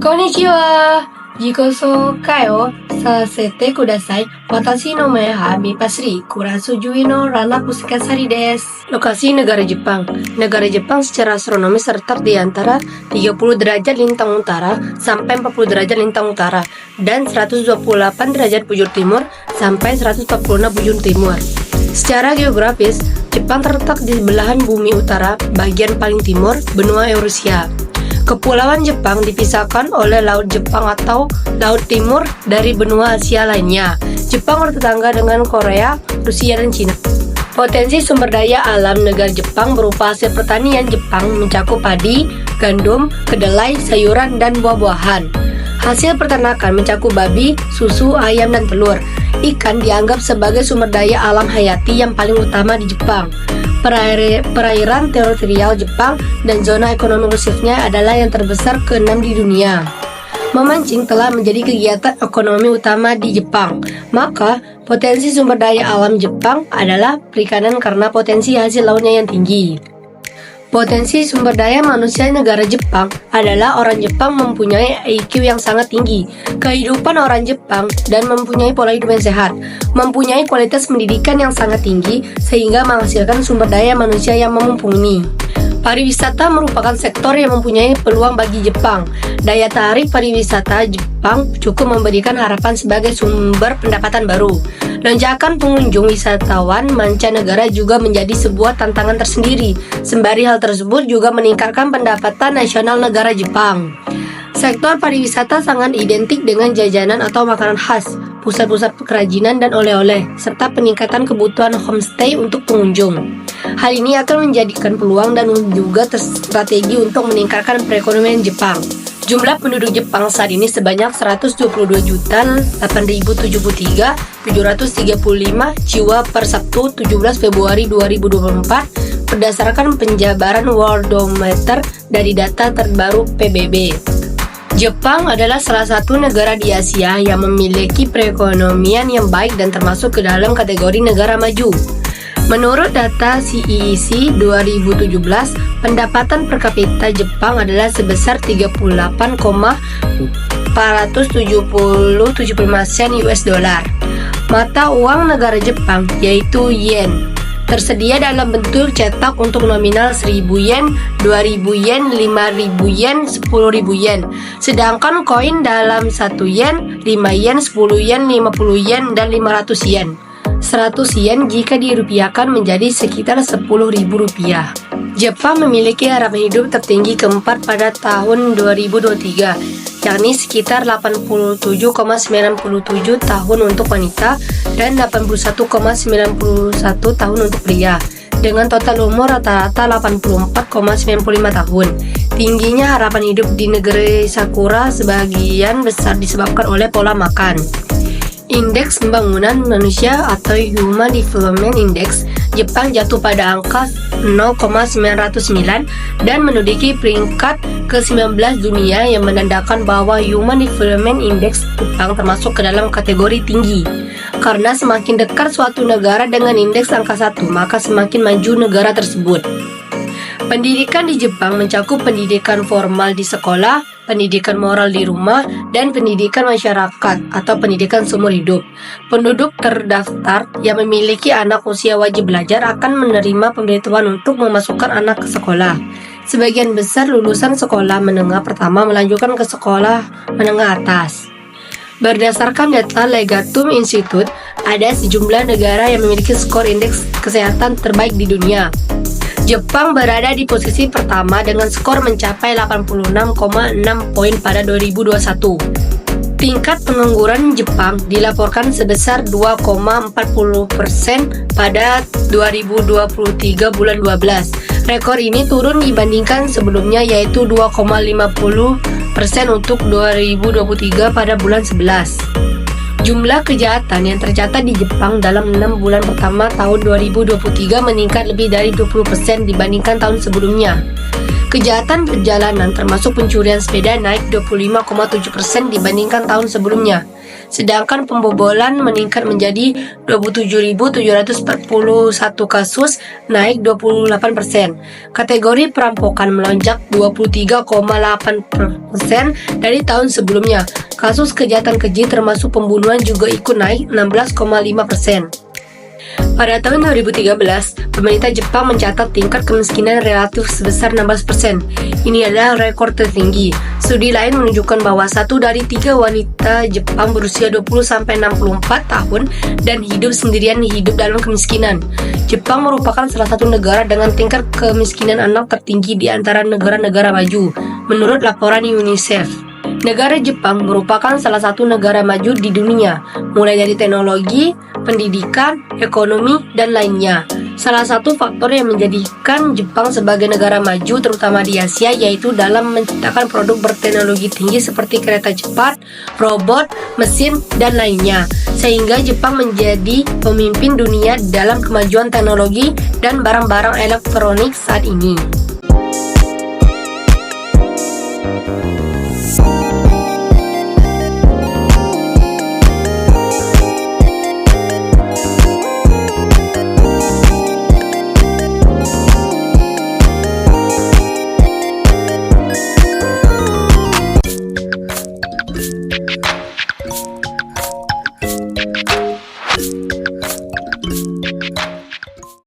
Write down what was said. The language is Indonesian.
Konnichiwa. Jikoso kayo sasete kudasai. Watashi no mae ha Mipasri Kurasujui no Rana Pusikasari desu. Lokasi negara Jepang. Negara Jepang secara astronomis terletak di antara 30 derajat lintang utara sampai 40 derajat lintang utara dan 128 derajat bujur timur sampai 146 bujur timur. Secara geografis, Jepang terletak di belahan bumi utara bagian paling timur benua Eurasia. Kepulauan Jepang dipisahkan oleh Laut Jepang atau Laut Timur dari benua Asia lainnya. Jepang bertetangga dengan Korea, Rusia, dan Cina. Potensi sumber daya alam negara Jepang berupa hasil pertanian Jepang mencakup padi, gandum, kedelai, sayuran, dan buah-buahan. Hasil peternakan mencakup babi, susu, ayam, dan telur. Ikan dianggap sebagai sumber daya alam hayati yang paling utama di Jepang. Perairan teritorial Jepang dan zona ekonomi eksklusifnya adalah yang terbesar ke-6 di dunia. Memancing telah menjadi kegiatan ekonomi utama di Jepang. Maka, potensi sumber daya alam Jepang adalah perikanan karena potensi hasil lautnya yang tinggi. Potensi sumber daya manusia negara Jepang adalah orang Jepang mempunyai IQ yang sangat tinggi, kehidupan orang Jepang, dan mempunyai pola hidup yang sehat, mempunyai kualitas pendidikan yang sangat tinggi, sehingga menghasilkan sumber daya manusia yang mumpuni. Pariwisata merupakan sektor yang mempunyai peluang bagi Jepang. Daya tarik pariwisata Jepang cukup memberikan harapan sebagai sumber pendapatan baru. Lonjakan pengunjung wisatawan mancanegara juga menjadi sebuah tantangan tersendiri. Sembari hal tersebut juga meningkatkan pendapatan nasional negara Jepang. Sektor pariwisata sangat identik dengan jajanan atau makanan khas, pusat-pusat kerajinan dan oleh-oleh, serta peningkatan kebutuhan homestay untuk pengunjung. Hal ini akan menjadikan peluang dan juga strategi untuk meningkatkan perekonomian Jepang. Jumlah penduduk Jepang saat ini sebanyak 122.873.735 jiwa per Sabtu 17 Februari 2024 berdasarkan penjabaran Worldometer dari data terbaru PBB. Jepang adalah salah satu negara di Asia yang memiliki perekonomian yang baik dan termasuk ke dalam kategori negara maju. Menurut data CEC 2017, pendapatan per kapita Jepang adalah sebesar 38,477,5 sen US dollar. Mata uang negara Jepang yaitu yen tersedia dalam bentuk cetak untuk nominal 1.000 yen, 2.000 yen, 5.000 yen, 10.000 yen. Sedangkan koin dalam 1 yen, 5 yen, 10 yen, 50 yen, dan 500 yen. 100 yen jika dirupiahkan menjadi sekitar 10.000 rupiah. Jepang memiliki harapan hidup tertinggi keempat pada tahun 2023, yakni sekitar 87,97 tahun untuk wanita dan 81,91 tahun untuk pria, dengan total umur rata-rata 84,95 tahun. Tingginya harapan hidup di negeri Sakura sebagian besar disebabkan oleh pola makan. Indeks pembangunan manusia atau Human Development Index Jepang jatuh pada angka 0,909 dan menduduki peringkat ke-19 dunia yang menandakan bahwa Human Development Index Jepang termasuk ke dalam kategori tinggi. Karena semakin dekat suatu negara dengan indeks angka 1, maka semakin maju negara tersebut. Pendidikan di Jepang mencakup pendidikan formal di sekolah, pendidikan moral di rumah, dan pendidikan masyarakat atau pendidikan seumur hidup. Penduduk terdaftar yang memiliki anak usia wajib belajar akan menerima pemberitahuan untuk memasukkan anak ke sekolah. Sebagian besar lulusan sekolah menengah pertama melanjutkan ke sekolah menengah atas. Berdasarkan data Legatum Institute, ada sejumlah negara yang memiliki skor indeks kesehatan terbaik di dunia. Jepang berada di posisi pertama dengan skor mencapai 86,6 poin pada 2021. Tingkat pengangguran Jepang dilaporkan sebesar 2,40% pada 2023 bulan 12. Rekor ini turun dibandingkan sebelumnya yaitu 2,50% untuk 2023 pada bulan 11. Jumlah kejahatan yang tercatat di Jepang dalam 6 bulan pertama tahun 2023 meningkat lebih dari 20% dibandingkan tahun sebelumnya. Kejahatan perjalanan termasuk pencurian sepeda naik 25,7% dibandingkan tahun sebelumnya. Sedangkan pembobolan meningkat menjadi 27.741 kasus, naik 28%. Kategori perampokan melonjak 23,8% dari tahun sebelumnya. Kasus kejahatan keji termasuk pembunuhan juga ikut naik 16,5%. Pada tahun 2013, pemerintah Jepang mencatat tingkat kemiskinan relatif sebesar 16%. Ini adalah rekor tertinggi. Studi lain menunjukkan bahwa 1 dari 3 wanita Jepang berusia 20-64 tahun dan hidup sendirian hidup dalam kemiskinan. Jepang merupakan salah satu negara dengan tingkat kemiskinan anak tertinggi di antara negara-negara maju, menurut laporan UNICEF. Negara Jepang merupakan salah satu negara maju di dunia, mulai dari teknologi, pendidikan, ekonomi, dan lainnya. Salah satu faktor yang menjadikan Jepang sebagai negara maju terutama di Asia yaitu dalam menciptakan produk berteknologi tinggi seperti kereta cepat, robot, mesin, dan lainnya. Sehingga Jepang menjadi pemimpin dunia dalam kemajuan teknologi dan barang-barang elektronik saat ini.